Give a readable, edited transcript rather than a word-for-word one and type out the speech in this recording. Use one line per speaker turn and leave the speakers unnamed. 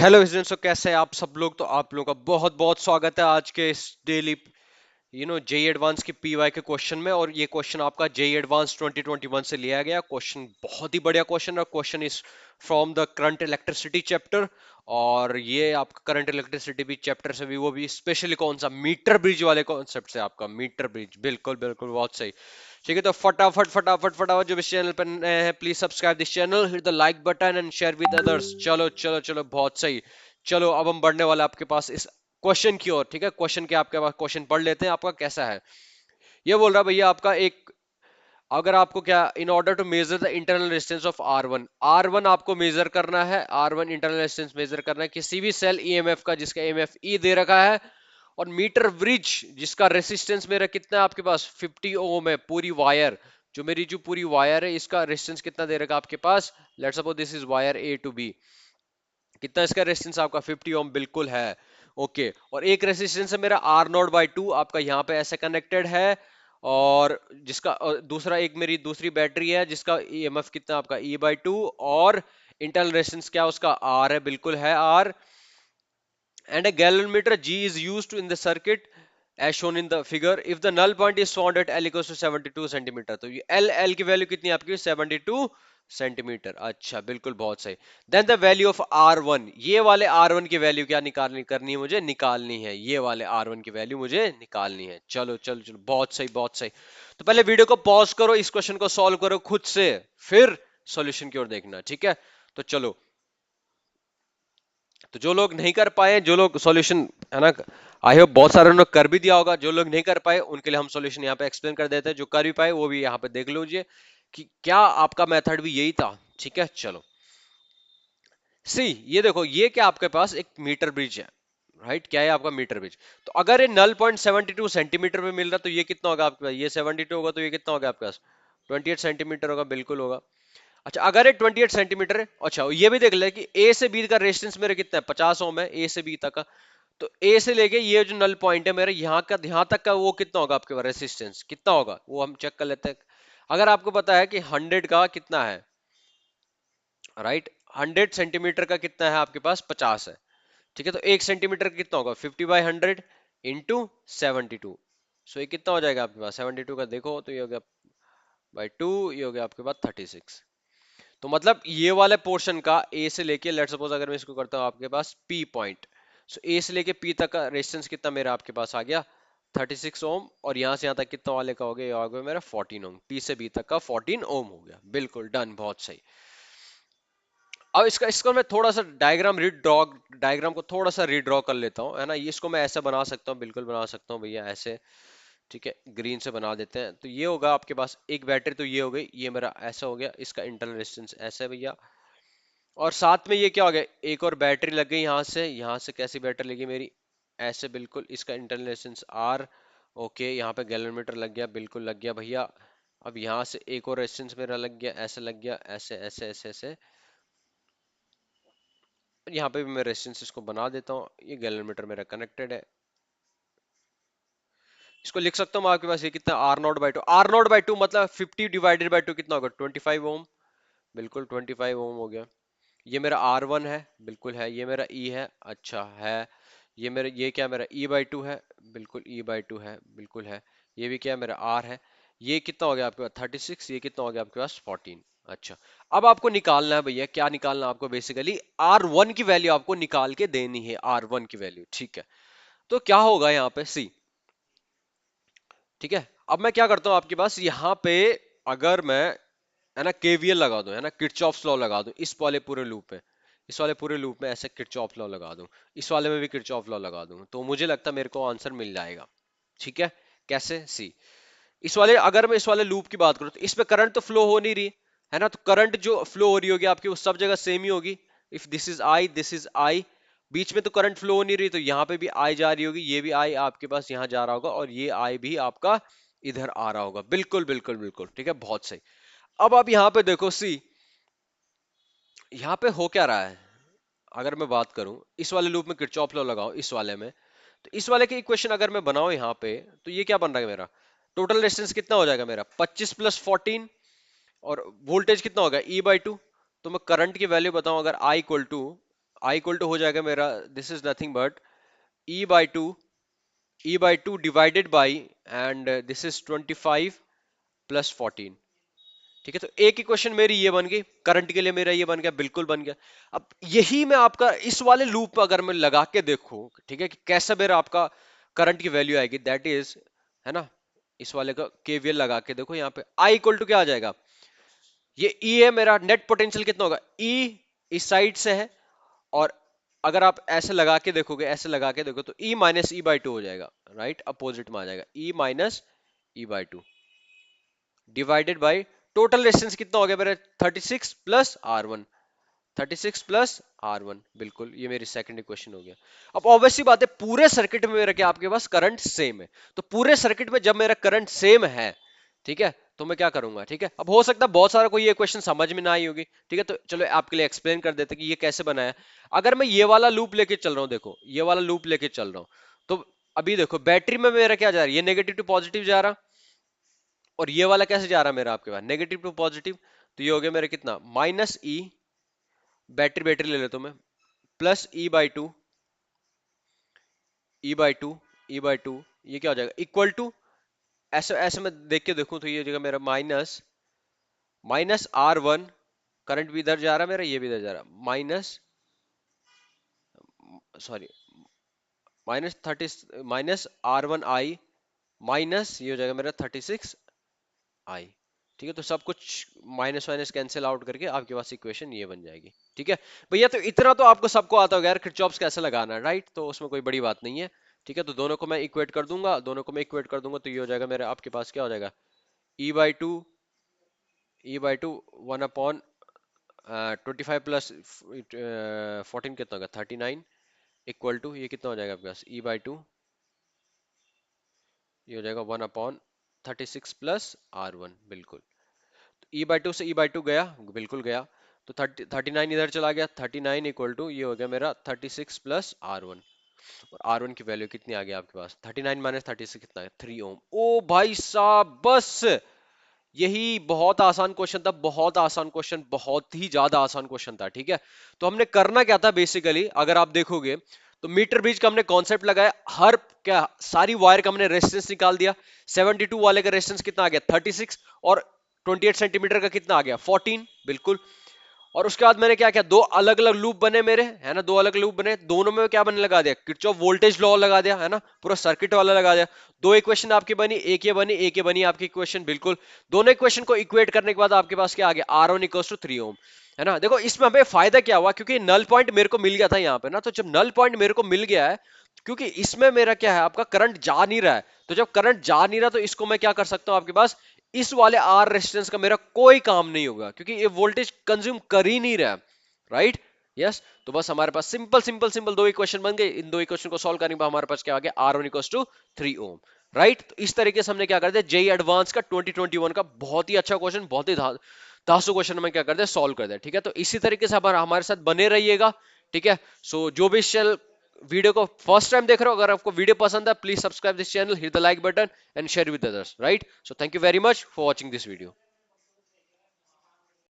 Hello students, कैसे हैं आप सब लोग। तो आप लोगों का बहुत बहुत स्वागत है आज के इस डेली जेई एडवांस के पीवाई के क्वेश्चन में। और ये क्वेश्चन आपका जेई एडवांस 2021 से लिया गया क्वेश्चन। बहुत ही बढ़िया क्वेश्चन है। Question is from the current electricity chapter. और ये आपका करंट इलेक्ट्रिसिटी भी चैप्टर से भी, वो भी स्पेशली कौन सा, मीटर ब्रिज वाले कॉन्सेप्ट से। आपका मीटर ब्रिज, बिल्कुल बिल्कुल बहुत सही। ठीक है, तो फटाफट फटाफट फटाफट जो इस चैनल पर नए हैं, please subscribe this channel, hit the like button and share with others. चलो चलो चलो, बहुत सही। चलो अब हम बढ़ने वाले आपके पास इस क्वेश्चन की ओर। ठीक है, क्वेश्चन के आपके पास क्वेश्चन पढ़ लेते हैं। आपका कैसा है, ये बोल रहा है भैया आपका एक, अगर आपको क्या, in order to measure the internal resistance of R one आपको मेजर करना है। R one internal resistance measure करना है किसी भी सेल ईएमएफ का जिसका ईएमएफ ई दे रखा है। और मीटर ब्रिज जिसका रेसिस्टेंस मेरा कितना है आपके पास, 50 ओम है। पूरी वायर, जो मेरी जो पूरी वायर है, इसका रेजिस्टेंस कितना दे रखा है आपके पास। Let's suppose this is wire A to B. कितना इसका रेजिस्टेंस आपका, 50 ओम बिल्कुल है। ओके, और एक रेजिस्टेंस है मेरा आर नॉट बाई टू, आपका यहाँ पे ऐसे कनेक्टेड है। और जिसका दूसरा, एक मेरी दूसरी बैटरी है जिसका ईएमएफ कितना आपका ई बाई टू। और इंटरनल रेजिस्टेंस क्या उसका, आर है, बिल्कुल है are. And a galvanometer G is used in the circuit as shown in the figure if the null point is found at L equals to 72 centimetre. तो ये L की value कितनी है आपकी, 72 सेंटीमीटर। अच्छा, बिल्कुल बहुत सही। Then the value of R1, ये वाले R1 की वैल्यू क्या निकालनी करनी है मुझे, निकालनी है। ये वाले R1 की वैल्यू मुझे निकालनी है। चलो चलो चलो, बहुत सही बहुत सही। तो पहले वीडियो को पॉज करो, इस क्वेश्चन को सॉल्व करो खुद से, फिर सॉल्यूशन की ओर देखना। ठीक है, तो चलो। तो जो लोग नहीं कर पाए, जो लोग सॉल्यूशन, है ना, आई होप बहुत सारे लोग कर भी दिया होगा। जो लोग नहीं कर पाए उनके लिए हम सॉल्यूशन यहाँ पे एक्सप्लेन कर देते हैं। जो कर भी पाए वो भी यहाँ पे देख लीजिए कि क्या आपका मेथड भी यही था। ठीक है, चलो सी, ये देखो, ये क्या आपके पास एक मीटर ब्रिज है। राइट, क्या है आपका मीटर ब्रिज। तो अगर ये नल पॉइंट 72 सेंटीमीटर में मिल रहा तो ये कितना होगा आपके पास, ये 72 होगा तो ये कितना होगा आपके पास, 28 सेंटीमीटर होगा, बिल्कुल होगा। अच्छा, अगर ये 28 सेंटीमीटर है, अच्छा ये भी देख ले कि ए से बी का रेजिस्टेंस मेरा कितना है, 50 ओम है ए से बी तक का। तो ए से लेके ये जो नल पॉइंट है मेरा, यहाँ तक का वो कितना होगा आपके पास, रेजिस्टेंस कितना होगा वो हम चेक कर लेते हैं। अगर आपको पता है कि 100 का कितना है, राइट, 100 सेंटीमीटर का कितना है आपके पास, 50 है। ठीक है, तो 1 सेंटीमीटर का कितना होगा, 50/100 इंटू 72। सो ये कितना हो जाएगा आपके पास, 72 का देखो तो ये हो गया बाई टू, ये हो गया आपके पास 36। तो मतलब ये वाले पोर्शन का ए से लेके, लेट सपोज अगर मैं इसको करता हूँ आपके पास पी पॉइंट, सो ए से लेके पी तक का रेजिस्टेंस कितना मेरा आपके पास आ गया, 36 ओम। और यहाँ से यहाँ तक कितना वाले का हो गया, ये आ गया मेरा 14 ओम। पी से बी तक का 14 ओम हो गया, बिल्कुल डन, बहुत सही। अब इसका इसको मैं थोड़ा सा डायग्राम रीड्रॉ, डायग्राम को थोड़ा सा रीड्रॉ कर लेता हूँ, है ना। ये इसको मैं ऐसे बना सकता हूँ, बिल्कुल बना सकता हूँ भैया ऐसे। ठीक है, ग्रीन से बना देते हैं। तो ये होगा आपके पास एक बैटरी, तो ये हो गई, ये मेरा ऐसा हो गया, इसका इंटरनल रेजिस्टेंस ऐसा है भैया। और साथ में ये क्या हो गया, एक और बैटरी लग गई यहाँ से कैसी बैटरी लगी मेरी, ऐसे बिल्कुल, इसका इंटरनल रेजिस्टेंस आर। ओके, यहाँ पे गैलोमीटर लग गया, बिल्कुल लग गया भैया। अब यहाँ से एक और रेजिस्टेंस मेरा लग गया, ऐसे लग गया, ऐसे ऐसे ऐसे ऐसे। यहाँ पे भी मैं रेजिस्टेंस इसको बना देता हूँ, ये गैलोमीटर मेरा कनेक्टेड है। इसको लिख सकता हूँ आपके पास, ये कितना, R not by two. R not by two मतलब 50 डिवाइडेड बाई टू कितना होगा, 25 ओम। बिल्कुल 25 ओम हो गया। ये मेरा आर वन है, बिल्कुल है। ये मेरा ई है, अच्छा है। ये मेरा, ये क्या मेरा ई बाई टू है, बिल्कुल ई बाई टू है, बिल्कुल है। ये भी क्या मेरा आर है। ये कितना हो गया आपके पास, 36। ये कितना हो गया आपके पास, 14। अच्छा, अब आपको निकालना है भैया, क्या निकालना है आपको, बेसिकली आर वन की वैल्यू आपको निकाल के देनी है, आर वन की वैल्यू। ठीक है, तो क्या होगा यहाँ पे सी। ठीक है, अब मैं क्या करता हूँ आपके पास यहाँ पे, अगर मैं, है ना, केवीएल लगा दूं, है ना, किरचॉफ्स लॉ लगा दूं इस वाले पूरे लूप में, इस वाले पूरे लूप में ऐसे किरचॉफ लॉ लगा दूं, इस वाले में भी किरचॉफ लॉ लगा दूं, तो मुझे लगता है मेरे को आंसर मिल जाएगा। ठीक है, कैसे सी, इस वाले, अगर मैं इस वाले लूप की बात करूं तो इसमें करंट तो फ्लो हो नहीं रही, है ना। तो करंट जो फ्लो हो रही होगी आपकी, उस सब जगह सेम ही होगी। If this is I, this is I, बीच में तो करंट फ्लो हो नहीं रही, तो यहाँ पे भी आई जा रही होगी, ये भी आई आपके पास यहाँ जा रहा होगा, और ये आई भी आपका इधर आ रहा होगा। बिल्कुल बिल्कुल बिल्कुल, ठीक है, बहुत सही। अब आप यहाँ पे देखो सी, यहाँ पे हो क्या रहा है। अगर मैं बात करूं, इस वाले लूप में किरचॉफ लॉ लगाओ, इस वाले में, तो इस वाले की इक्वेशन अगर मैं बनाऊं यहाँ पे, तो ये क्या बन रहा है मेरा, टोटल रेजिस्टेंस कितना हो जाएगा मेरा, 25 प्लस 14। और वोल्टेज कितना होगा, ई बाई टू। तो मैं करंट की वैल्यू बताऊं, अगर I equal to I equal to हो जाएगा मेरा, this is nothing but E by two divided by, and this is 25 plus 14। ठीक है, तो एक इक्वेशन मेरी ये बन गई, करंट के लिए मेरा ये बन गया, बिल्कुल बन गया। अब यही मैं आपका इस वाले लूप में अगर मैं लगा के देखूं, ठीक है, कि कैसा मेरा आपका करंट की वैल्यू आएगी, दैट इज, है ना, इस वाले का केवीएल लगा के देखो, यहाँ पे आई इक्वल टू क्या आ जाएगा, ये ई है मेरा, नेट पोटेंशियल कितना होगा, ई इस साइड से है, और अगर आप ऐसे लगा के देखोगे, ऐसे लगा के देखो, तो E minus E by two हो जाएगा, राइट, अपोजिट में आ जाएगा, E minus E by two divided by total resistance कितना हो गया मेरा, 36 plus r one, 36 plus r one, बिल्कुल, ये मेरी सेकंड इक्वेशन हो गया। अब ऑब्वियसली बात है, पूरे सर्किट में मेरा क्या, आपके पास करंट सेम है, तो पूरे सर्किट में जब मेरा करंट सेम है, ठीक है, तो मैं क्या करूंगा, ठीक है, अब हो सकता है बहुत सारा कोई ये क्वेश्चन समझ में ना आई होगी, ठीक है, तो चलो आपके लिए एक्सप्लेन कर देते कि ये कैसे बनाया। अगर मैं ये वाला लूप लेके चल रहा हूं, देखो ये वाला लूप लेके चल रहा हूं, तो अभी देखो बैटरी में मेरा क्या जा रहा है, ये नेगेटिव टू पॉजिटिव जा रहा, और ये वाला कैसे जा रहा है मेरा आपके पास, नेगेटिव टू पॉजिटिव, तो ये हो गया मेरा कितना, माइनस ई, बैटरी बैटरी ले लेता हूं मैं, plus E by to E by to, ये क्या हो जाएगा, इक्वल टू, ऐसे ऐसे मैं देख के देखूं तो ये हो जाएगा मेरा minus minus R one, current भी इधर जा रहा है मेरा, ये भी इधर जा रहा है, minus, sorry, minus 30, minus R one I, minus ये हो जाएगा मेरा 36 आई। ठीक है, तो सब कुछ माइनस माइनस कैंसिल आउट करके आपके पास इक्वेशन ये बन जाएगी। ठीक है भैया, तो इतना तो आपको सबको आता होगा यार, किरचॉफ्स कैसे लगाना है, राइट, तो उसमें कोई बड़ी बात नहीं है। ठीक है, तो दोनों को मैं इक्वेट कर दूंगा, दोनों को मैं इक्वेट कर दूंगा, तो ये हो जाएगा मेरे आपके पास क्या हो जाएगा, E by two one upon 25 plus 14 कितना होगा, 39, इक्वल टू ये कितना हो जाएगा आपके पास, ई बाई टू, ये हो जाएगा 1/36 प्लस आर वन, बिल्कुल। ई बाई टू से ई बाई टू गया, बिल्कुल गया, तो 39 इधर चला गया, 39 इक्वल टू ये हो गया मेरा 36 प्लस आर वन, और आर वन की वैल्यू कितनी आ गई आपके पास, 39 माइनस 36 कितना है, 3 ओम। ओ भाई साहब, बस यही बहुत आसान क्वेश्चन था, बहुत आसान क्वेश्चन, बहुत ही ज्यादा आसान क्वेश्चन था। ठीक है, तो हमने करना क्या था बेसिकली, अगर आप देखोगे तो मीटर ब्रिज का हमने कॉन्सेप्ट लगाया, हर क्या सारी वायर का हमने रेजिस्टेंस निकाल दिया, 72 वाले का रेजिस्टेंस कितना आ गया, 36, और 28 सेंटीमीटर का कितना आ गया, 14, बिल्कुल। और उसके बाद मैंने क्या किया, दो अलग अलग लूप बने मेरे, है ना, दो अलग लूप बने, दोनों में क्या बने लगा दिया, किरचॉफ वोल्टेज लॉ लगा दिया, है ना, पूरा सर्किट वाला लगा दिया। दो इक्वेशन आपकी बनी, एक ये बनी, एक ये बनी आपकी इक्वेशन, बिल्कुल। दोनों इक्वेशन को इक्वेट करने के बाद आपके पास क्या आ गया, आर वन इक्वल्स टू 3 ओम, है ना। देखो इसमें हमें फायदा क्या हुआ, क्योंकि नल पॉइंट मेरे को मिल गया था यहाँ पे ना, तो जब नल पॉइंट मेरे को मिल गया है, क्योंकि इसमें मेरा क्या है, आपका करंट जा नहीं रहा है, तो जब करंट जा नहीं रहा तो इसको मैं क्या कर सकता हूँ आपके पास, इस वाले आर रेजिस्टेंस का मेरा कोई काम नहीं होगा, क्योंकि ये वोल्टेज कंज्यूम कर ही नहीं रहा है, राइट, यस। तो बस हमारे पास सिंपल सिंपल सिंपल दो इक्वेशन बन गए, इन दो इक्वेशन को सॉल्व करने के बाद हमारे पास क्या आ गया, R one equals to 3 ohm, right. तो इस तरीके से हमने क्या कर दिया, जेई एडवांस का 2021 का बहुत ही अच्छा क्वेश्चन, बहुत ही धांसू क्वेश्चन में क्या कर दिया, सॉल्व कर दिया। ठीक है, तो इसी तरीके से हमारे साथ बने रहिएगा। ठीक है, सो जो भी वीडियो को फर्स्ट टाइम देख रहे हो, अगर आपको वीडियो पसंद है, please subscribe this channel, hit the like button and share with others, right. So thank you very much for watching this video.